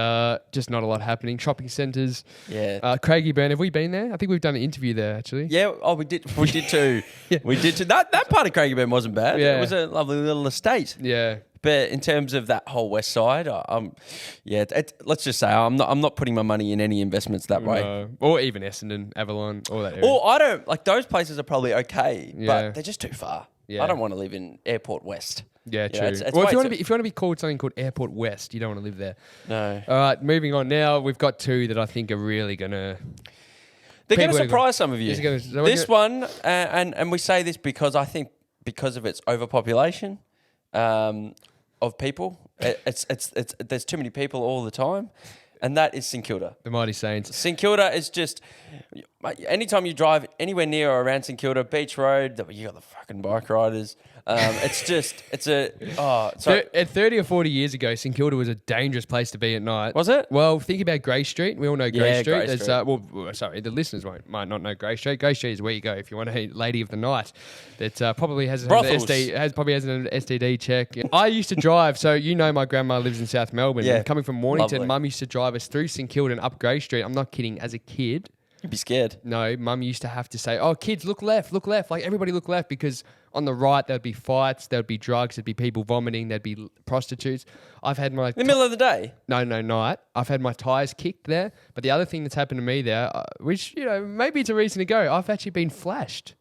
A: just not a lot happening. Shopping centres.
B: Yeah.
A: Craigieburn, have we been there? I think we've done an interview there, actually.
B: Yeah, we did too. We did too. That part of Craigieburn wasn't bad.
A: Yeah.
B: It was a lovely little estate.
A: Yeah.
B: But in terms of that whole west side, let's just say I'm not putting my money in any investments that way.
A: No. Or even Essendon, Avalon, all that area.
B: Or I don't, like those places are probably okay,
A: Yeah.
B: but they're just too far.
A: Yeah.
B: I don't want to live in Airport West.
A: Yeah, true.
B: It's
A: Well, if you want to be called something called Airport West, you don't want to live there.
B: No.
A: All right, moving on now. We've got two that I think are really going to...
B: They're going to surprise some of you.
A: This
B: one, and we say this because I think because of its overpopulation of people, there's too many people all the time, and that is St Kilda.
A: The Mighty Saints.
B: St Kilda is just, anytime you drive anywhere near or around St Kilda, Beach Road, you got the fucking bike riders. At
A: 30 or 40 years ago, St Kilda was a dangerous place to be at night.
B: Was it?
A: Well, think about Grey Street. We all know Grey Street.
B: Grey Street.
A: Sorry, the listeners might not know Grey Street. Grey Street is where you go if you want a lady of the night that probably has an STD check. I used to drive, so my grandma lives in South Melbourne.
B: Yeah.
A: And coming from Mornington,
B: Lovely.
A: Mum used to drive us through St Kilda and up Grey Street. I'm not kidding. As a kid,
B: You'd be scared.
A: no, Mum used to have to say, "Oh, kids, look left, look left." Like everybody look left because on the right there'd be fights, there'd be drugs, there'd be people vomiting, there'd be prostitutes. I've had my
B: In the middle of the day?
A: no, night. I've had my tyres kicked there. But the other thing that's happened to me there, which maybe it's a reason to go. I've actually been flashed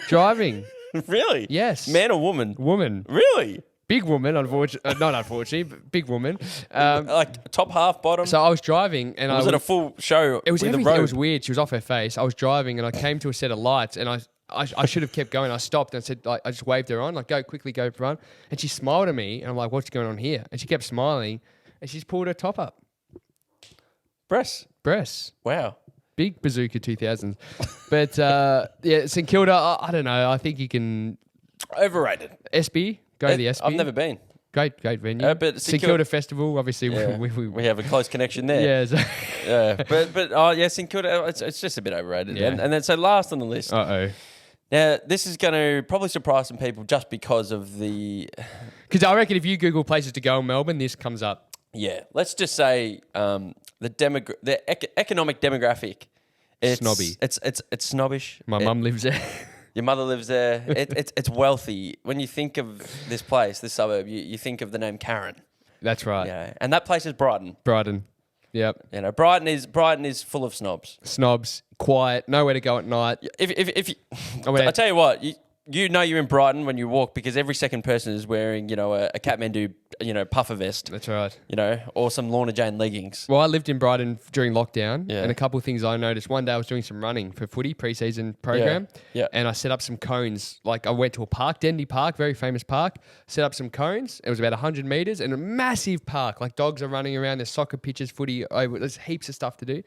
A: driving.
B: Really?
A: Yes.
B: Man or woman?
A: Woman.
B: Really?
A: Big woman, unfortunately. Not unfortunately, but big woman.
B: Like top half, bottom?
A: So I was driving and
B: was it a full show?
A: It was
B: with
A: everything.
B: The road?
A: It was weird. She was off her face. I was driving and I came to a set of lights and I should have kept going. I stopped and said, like, I just waved her on, like, go quickly, go run. And she smiled at me and I'm like, what's going on here? And she kept smiling and she's pulled her top up. Breasts.
B: Wow.
A: Big bazooka 2000s. But yeah, St Kilda, I don't know. I think you can.
B: Overrated.
A: SB, go to the SB.
B: I've never been.
A: Great venue.
B: But
A: St Kilda Festival, obviously.
B: Yeah, we have a close connection there.
A: Yeah. So
B: Yeah. But yeah, St Kilda, it's just a bit overrated.
A: Yeah.
B: And then so last on the list.
A: Uh-oh.
B: Now, this is going to probably surprise some people just because of the...
A: Because I reckon if you Google places to go in Melbourne, this comes up.
B: Yeah. Let's just say the economic demographic. It's
A: Snobby.
B: It's snobbish.
A: My mum lives there.
B: Your mother lives there. It's wealthy. When you think of this place, this suburb, you think of the name Karen.
A: That's right.
B: Yeah. And that place is Brighton.
A: Brighton. Yep.
B: You know, Brighton is full of snobs.
A: Snobs, quiet, nowhere to go at night.
B: If you, I tell you what, you know you're in Brighton when you walk because every second person is wearing, you know, a Kathmandu, you know, puffer vest.
A: That's right.
B: You know, or some Lorna Jane leggings.
A: Well, I lived in Brighton during lockdown,
B: Yeah.
A: and a couple of things I noticed. One day I was doing some running for footy pre-season program,
B: Yeah.
A: and I set up some cones. Like I went to a park, Dendy Park, very famous park, set up some cones. It was about 100 metres and a massive park. Like dogs are running around, there's soccer pitches, footy, there's heaps of stuff to do.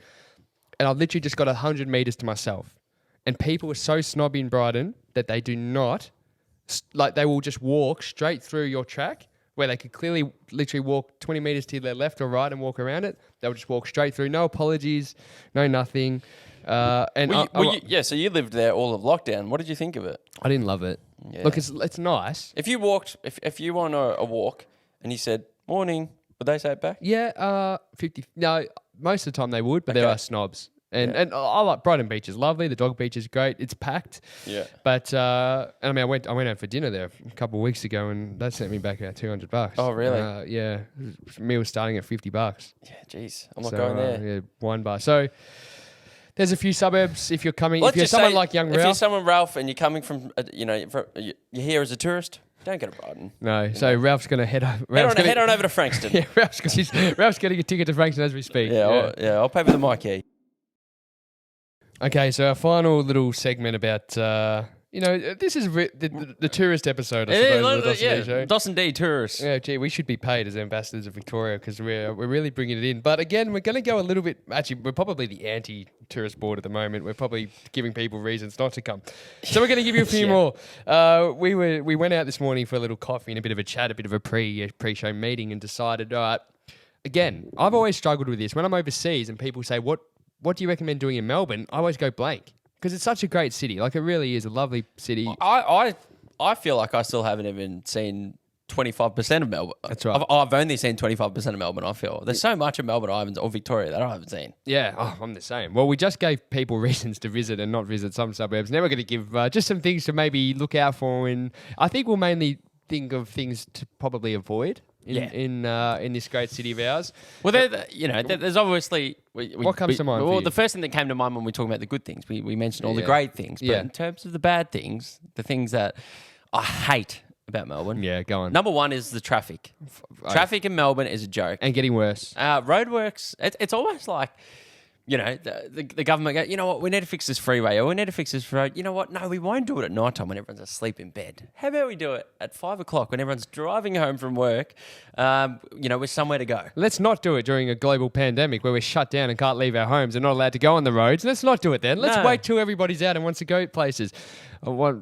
A: And I literally just got 100 metres to myself. And people are so snobby in Brighton that they do not... Like they will just walk straight through your track where they could clearly literally walk 20 metres to their left or right and walk around it. They'll just walk straight through. No apologies, no nothing. So
B: you lived there all of lockdown. What did you think of it?
A: I didn't love it.
B: Yeah.
A: Look, it's nice.
B: If you walked, if you were on a walk and you said, morning, would they say it back?
A: Yeah, 50. No, most of the time they would, but there
B: Okay.
A: are snobs. And I like Brighton Beach is lovely. The dog beach is great. It's packed.
B: Yeah.
A: But and I mean, I went out for dinner there a couple of weeks ago, and that sent me back about $200.
B: Oh, really?
A: Yeah. Meal was starting at $50.
B: Yeah, jeez. I'm not going there.
A: Yeah, wine bar. So there's a few suburbs. If you're coming,
B: Let's
A: if you're
B: just
A: someone
B: say,
A: like young
B: if you're
A: Ralph.
B: someone Ralph and you're coming from, you're here as a tourist, don't go to Brighton.
A: No. So Ralph's going to head over.
B: Head on over to Frankston.
A: Yeah, Ralph's getting a ticket to Frankston as we speak.
B: Yeah, I'll pay for the mic.
A: Okay, so our final little segment about, this is the tourist episode, I suppose, of the dos&d show.
B: Dos&d tourists.
A: Yeah, gee, we should be paid as ambassadors of Victoria because we're really bringing it in. But again, we're going to go a little bit, actually, we're probably the anti-tourist board at the moment. We're probably giving people reasons not to come. So we're going to give you a few more. We went out this morning for a little coffee and a bit of a chat, a bit of a pre-show meeting and decided, all right, again, I've always struggled with this. When I'm overseas and people say, what do you recommend doing in Melbourne? I always go blank because it's such a great city. Like it really is a lovely city.
B: I feel like I still haven't even seen 25% of Melbourne.
A: That's right.
B: I've only seen 25% of Melbourne, I feel. There's so much of Melbourne or Victoria that I haven't seen.
A: Yeah, I'm the same. Well, we just gave people reasons to visit and not visit some suburbs. Now we're going to give just some things to maybe look out for. And I think we'll mainly think of things to probably avoid in this great city of ours.
B: Well, there's obviously...
A: What comes to mind?
B: Well, the first thing that came to mind when we talk about the good things, we mentioned all the
A: Yeah.
B: great things. But
A: Yeah.
B: in terms of the bad things, the things that I hate about Melbourne,
A: Yeah, go on.
B: number one is the traffic. Traffic in Melbourne is a joke.
A: And getting worse.
B: Roadworks, it's almost like... the government go, you know what, we need to fix this freeway or we need to fix this road. You know what? No, we won't do it at night time when everyone's asleep in bed. How about we do it at 5 o'clock when everyone's driving home from work, with somewhere to go.
A: Let's not do it during a global pandemic where we're shut down and can't leave our homes and not allowed to go on the roads. Let's not do it then. Let's
B: No.
A: wait till everybody's out and wants to go places.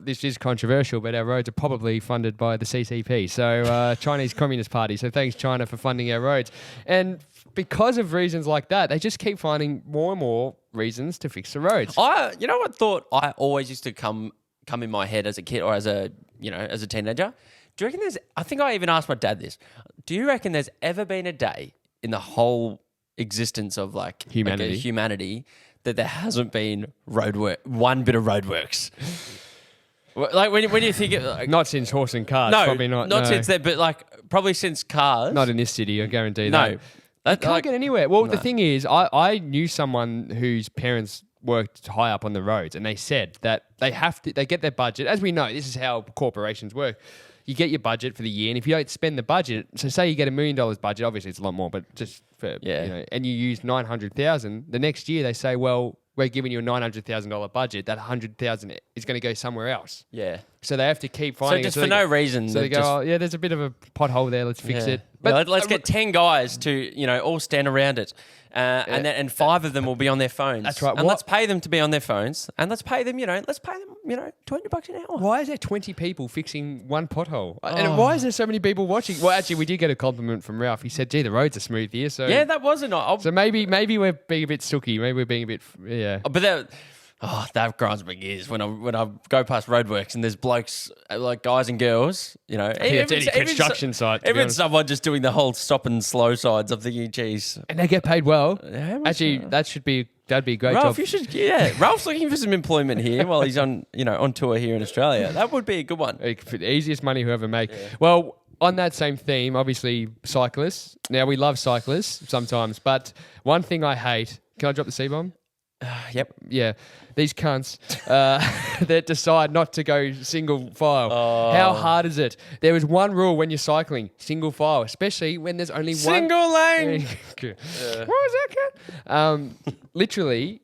A: This is controversial, but our roads are probably funded by the CCP, so Chinese Communist Party. So thanks, China, for funding our roads. And because of reasons like that, they just keep finding more and more reasons to fix the roads.
B: You know what thought I always used to come in my head as a kid or as a teenager? Do you reckon I think I even asked my dad this. Do you reckon there's ever been a day in the whole existence of humanity that there hasn't been one bit of roadworks? Like when you think it,
A: Not since horse and cars, probably not.
B: Not
A: no.
B: since that, but like probably since cars.
A: Not in this city, I guarantee
B: No.
A: that. You can't get anywhere. Well, the thing is, I knew someone whose parents worked high up on the roads, and they said that they get their budget. As we know, this is how corporations work. You get your budget for the year, and if you don't spend the budget, so say you get $1 million budget, obviously it's a lot more, but just for, and you use 900,000, the next year they say, well, we're giving you a $900,000 budget. That 100,000 is going to go somewhere else.
B: Yeah.
A: So they have to keep finding.
B: So just for no reason.
A: So they go, there's a bit of a pothole there. Let's fix it.
B: But let's get 10 guys to all stand around it, and 5 of them will be on their phones.
A: That's right.
B: And let's pay them to be on their phones, and let's pay them $20 an hour.
A: Why is there 20 people fixing one pothole? And why is there so many people watching? Well, actually, we did get a compliment from Ralph. He said, "Gee, the roads are smooth here." So
B: yeah, that wasn't.
A: So maybe we're being a bit sooky. Maybe we're being a bit
B: But that grinds my gears when I go past roadworks and there's blokes like guys and girls.
A: It's any construction site.
B: Even someone just doing the whole stop and slow sides. I'm thinking, geez,
A: and they get paid well.
B: Actually,
A: that'd be a great
B: Ralph,
A: job.
B: you should. Yeah, Ralph's looking for some employment here while he's on tour here in Australia. That would be a good one.
A: The easiest money whoever make. Yeah. Well, on that same theme, obviously cyclists. Now we love cyclists sometimes, but one thing I hate. Can I drop the C-bomb?
B: Yep.
A: Yeah. These cunts that decide not to go single file. How hard is it? There is one rule when you're cycling, single file, especially when there's only
B: single lane.
A: What was that, Kat? Literally,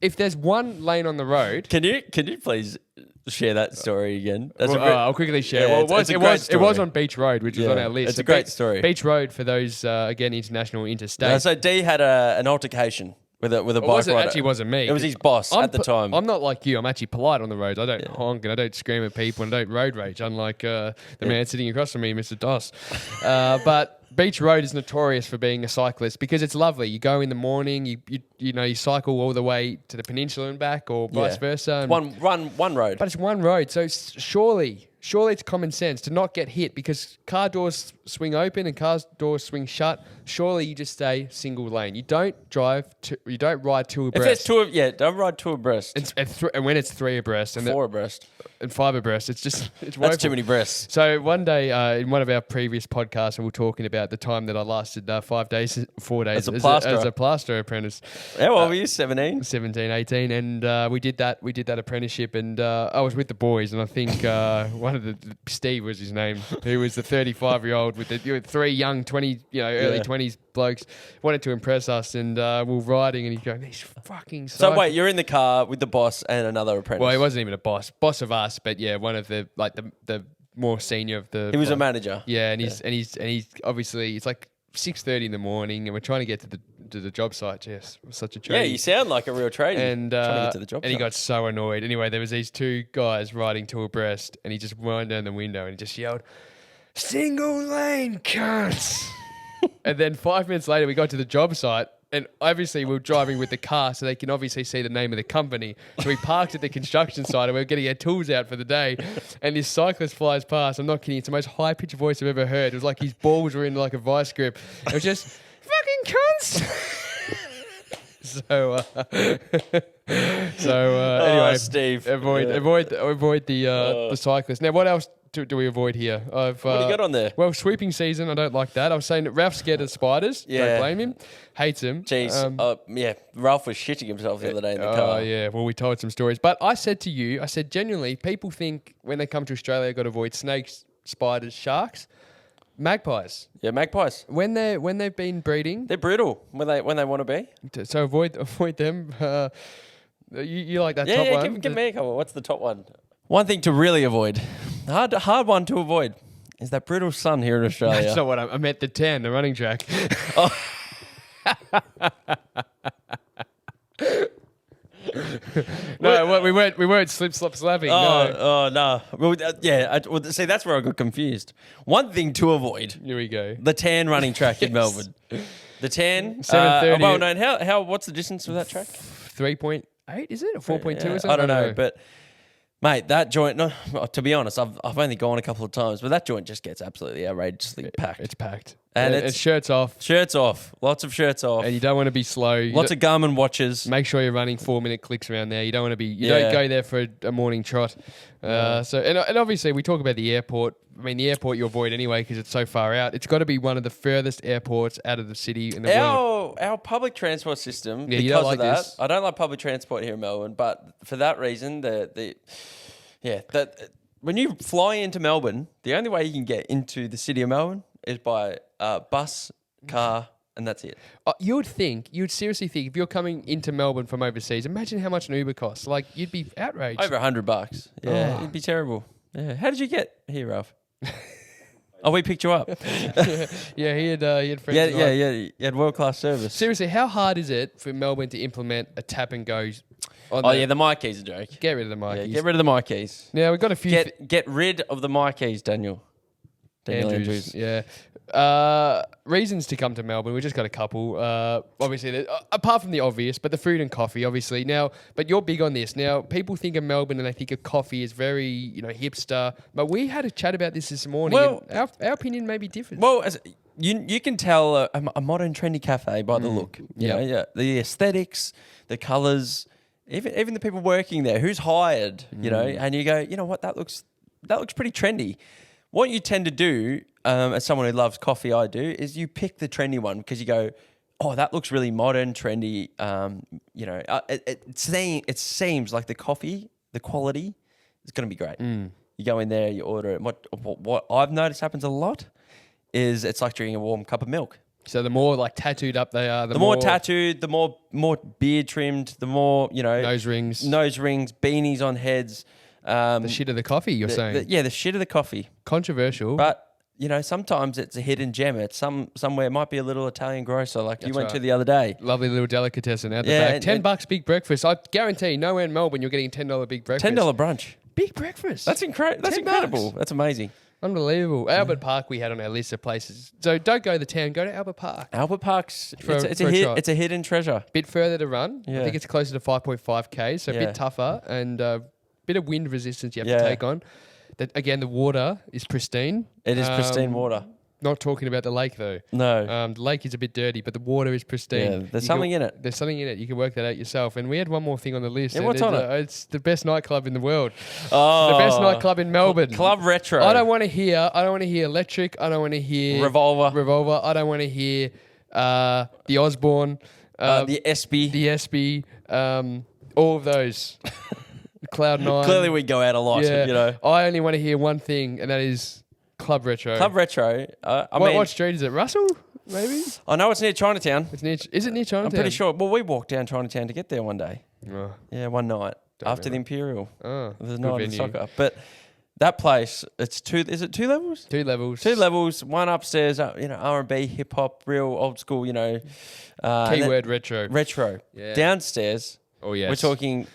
A: if there's one lane on the road.
B: Can you please share that story again?
A: I'll quickly share.
B: Yeah,
A: it was on Beach Road, which was on our list.
B: It's a great story.
A: Beach Road for those again international interstate.
B: So D had an altercation with a bike rider.
A: Actually wasn't me.
B: It was his boss at the time.
A: I'm not like you. I'm actually polite on the roads. I don't honk and I don't scream at people and I don't road rage, unlike the man sitting across from me, Mr. Doss. But Beach Road is notorious for being a cyclist because it's lovely. You go in the morning, you cycle all the way to the peninsula and back, or vice versa.
B: One road.
A: But it's one road, so surely it's common sense to not get hit because car doors swing open and car doors swing shut. Surely you just stay single lane. You don't ride two abreast.
B: If it's don't ride two abreast.
A: And when it's 3 abreast and
B: 4 abreast
A: and 5 abreast, it's
B: that's
A: woeful.
B: too many breasts.
A: So one day in one of our previous podcasts, we were talking about the time that I lasted 4 days as a plasterer apprentice.
B: How old were you? 17?
A: 17, 18, and we did that apprenticeship, and I was with the boys, and I think one of Steve was his name, who was the 35-year-old with the 3 young 20, early 20s blokes, wanted to impress us, and we were riding, and he's going, these fucking cyclists.
B: So wait, you're in the car with the boss and another apprentice?
A: Well, he wasn't even a boss of us, but one of the more senior of the.
B: He was a manager.
A: Yeah, and he's obviously it's like 6:30 in the morning, and we're trying to get to the job site. Yes, it was such a tradie.
B: Yeah, you sound like a real tradie.
A: And
B: trying to get to the job
A: and
B: site.
A: he got so annoyed. Anyway, there was these 2 guys riding 2 abreast, and he just wound down the window and he just yelled, "Single lane, cunts!" And then 5 minutes later, we got to the job site. And obviously, we were driving with the car, so they can obviously see the name of the company. So we parked at the construction site, and we were getting our tools out for the day. And this cyclist flies past. I'm not kidding. It's the most high-pitched voice I've ever heard. It was like his balls were in like a vice grip. It was just, fucking cunts! Anyway,
B: Steve.
A: Avoid the cyclist. Now, what else do we avoid here?
B: What do you got on there?
A: Well, sweeping season, I don't like that. I was saying that Ralph's scared of spiders.
B: Yeah.
A: Don't blame him. Hates them.
B: Jeez. Ralph was shitting himself the other day in the car.
A: Oh, yeah. Well, we told some stories. But I said to you, genuinely, people think when they come to Australia, they've got to avoid snakes, spiders, sharks. Magpies.
B: Yeah, magpies.
A: When they've been breeding,
B: they're brutal when they want to be.
A: So avoid them. You like that top one?
B: Yeah, give me a couple. What's the top one? One thing to really avoid, hard one to avoid, is that brutal sun here in Australia.
A: That's not what I meant. The tan, the running track. No, we weren't slip, slop, slapping.
B: No. Well, see, that's where I got confused. One thing to avoid.
A: Here we go.
B: The tan running track in Melbourne. The tan.
A: 7:30.
B: Well known. How? What's the distance of that track?
A: 3.8 is it? Or 4.2 or something?
B: I don't know, but. Mate, that joint, no, to be honest, I've only gone a couple of times, but that joint just gets absolutely outrageously packed.
A: It's packed.
B: And
A: it's shirts off.
B: Shirts off. Lots of shirts off.
A: And you don't want to be slow.
B: Lots of Garmin watches.
A: Make sure you're running 4-minute clicks around there. You don't want to be, don't go there for a morning trot. So, and obviously we talk about the airport. I mean, the airport you avoid anyway because it's so far out. It's got to be one of the furthest airports out of the city in the world.
B: Our public transport system,
A: Yeah, you don't
B: because
A: like
B: of that,
A: this.
B: I don't like public transport here in Melbourne, but for that reason, when you fly into Melbourne, the only way you can get into the city of Melbourne is by bus, car, and that's it.
A: You'd seriously think, if you're coming into Melbourne from overseas, imagine how much an Uber costs. Like, you'd be outraged.
B: Over $100. Yeah, it'd be terrible. Yeah. How did you get here, Ralph? Oh, we picked you up.
A: Yeah, he had friends.
B: Yeah. You had world-class service.
A: Seriously, how hard is it for Melbourne to implement a tap and go?
B: The My Keys are a joke.
A: Get rid of the My Keys.
B: Get rid of the My Keys.
A: Now, we've got a few...
B: Get rid of the My Keys, Daniel. Andrews.
A: Yeah. Reasons to come to Melbourne. We've just got a couple. Obviously, apart from the obvious, but the food and coffee, obviously. Now, but you're big on this. Now, people think of Melbourne and they think of coffee as very, hipster. But we had a chat about this morning.
B: Well,
A: and our opinion may be different.
B: Well, you can tell a modern trendy cafe by the look. Yeah. The aesthetics, the colours, even the people working there, who's hired, and you go, you know what, that looks pretty trendy. What you tend to do, as someone who loves coffee, I do, is you pick the trendy one because you go, oh, that looks really modern, trendy. It seems like the coffee, the quality is going to be great. You go in there, you order it. What I've noticed happens a lot is it's like drinking a warm cup of milk.
A: So the more like tattooed up they are,
B: the more tattooed, the more beard trimmed, the more
A: nose rings,
B: beanies on heads.
A: The shit of the coffee, you're saying?
B: The shit of the coffee.
A: Controversial.
B: But, sometimes it's a hidden gem. It's somewhere, it might be a little Italian grocer like you went to the other day.
A: Lovely little delicatessen out the back. $10 big breakfast. I guarantee nowhere in Melbourne you're getting $10 big breakfast.
B: $10 brunch.
A: Big breakfast.
B: That's incredible. That's amazing.
A: Unbelievable. Albert Park we had on our list of places. So don't go to the town, go to Albert Park.
B: Albert Park's, it's a hidden treasure.
A: Bit further to run.
B: Yeah.
A: I think it's closer to 5.5K, so a bit tougher and bit of wind resistance you have to take on. Again, the water is pristine.
B: It is pristine water.
A: Not talking about the lake though.
B: No.
A: The lake is a bit dirty, but the water is pristine.
B: Yeah, there's something in it.
A: There's something in it. You can work that out yourself. And we had one more thing on the list.
B: Yeah, what's on it?
A: It's the best nightclub in the world.
B: Oh,
A: the best nightclub in Melbourne.
B: Club Retro.
A: I don't want to hear Electric. I don't want to hear Revolver. I don't want to hear the Osborne.
B: The SB.
A: The SB. All of those. Cloud9.
B: Clearly we go out a lot,
A: I only want to hear one thing, and that is Club Retro.
B: Club Retro.
A: What street is it? Russell, maybe?
B: I know it's near Chinatown.
A: Is it near Chinatown?
B: I'm pretty sure. Well, we walked down Chinatown to get there one day.
A: Oh.
B: Yeah, one night. After the Imperial.
A: Oh,
B: there's no other soccer. But that place, is it 2 levels?
A: 2 levels.
B: 2 levels, one upstairs, R&B, hip-hop, real old school,
A: Keyword retro.
B: Retro. Yeah. Downstairs,
A: yes.
B: We're talking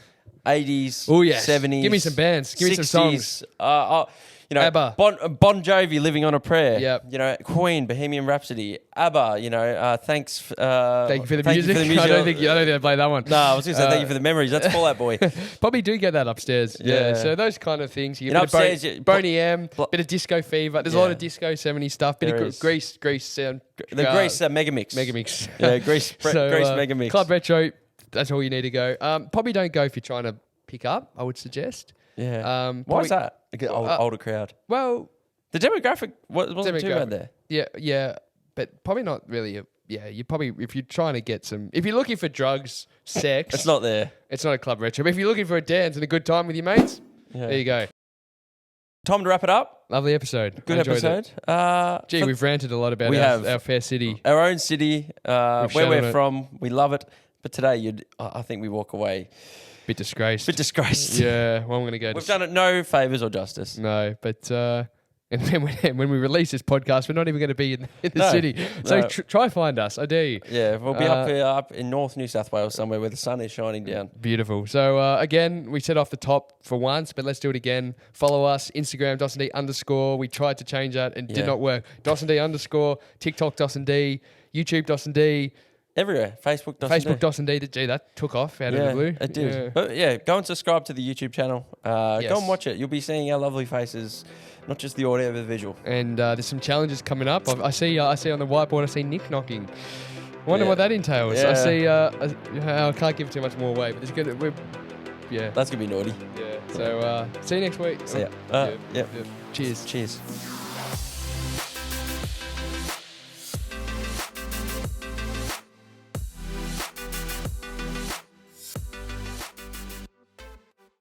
B: 80s, 70s.
A: Give me some bands. Give
B: 60s,
A: me some songs.
B: ABBA. Bon Jovi, Living on a Prayer.
A: Yep.
B: Queen, Bohemian Rhapsody. ABBA, thanks.
A: Thank you for the music. I don't think I play that one.
B: No, I was going to say thank you for the memories. That's Fall Out Boy.
A: Probably do get that upstairs. Yeah. So those kind of things. You
B: upstairs,
A: Boney M, bit of disco fever. There's a lot of disco 70s stuff. Bit of Grease sound.
B: The Grease Megamix.
A: Yeah,
B: Grease Megamix.
A: Club Retro. That's all you need to go. Probably don't go if you're trying to pick up, I would suggest.
B: Yeah. Why is that? Older crowd.
A: Well,
B: the demographic wasn't too bad there.
A: Yeah, but probably not really. You probably, if you're trying to get if you're looking for drugs, sex,
B: it's not there.
A: It's not a Club Retro. But if you're looking for a dance and a good time with your mates, there you go.
B: Time to wrap it up.
A: Lovely episode.
B: Good episode.
A: We've ranted a lot about our fair city.
B: Our own city, where we're from. We love it. But today, I think we walk away
A: bit disgraced. Yeah, well, I'm going to go.
B: We've done it no favours or justice.
A: No, but and then when we release this podcast, we're not even going to be in the city. So try find us. I dare you.
B: Yeah, we'll be up in North New South Wales somewhere where the sun is shining down.
A: Beautiful. So again, we said off the top for once, but let's do it again. Follow us, Instagram, dos&d_. We tried to change that and did not work. dos&d_, TikTok dos&d, YouTube dos&d.
B: Everywhere. Facebook dos&d.
A: Gee, that took off out of the blue.
B: It did. Yeah. But go and subscribe to the YouTube channel. Go and watch it. You'll be seeing our lovely faces, not just the audio, but the visual. And there's some challenges coming up. I see on the whiteboard, I see Nick knocking. I wonder what that entails. I see, I can't give too much more away, but
A: Yeah.
B: That's gonna be naughty.
A: Yeah. So see you next week.
B: See ya.
A: Yeah.
B: Yep.
A: Cheers.
B: Cheers.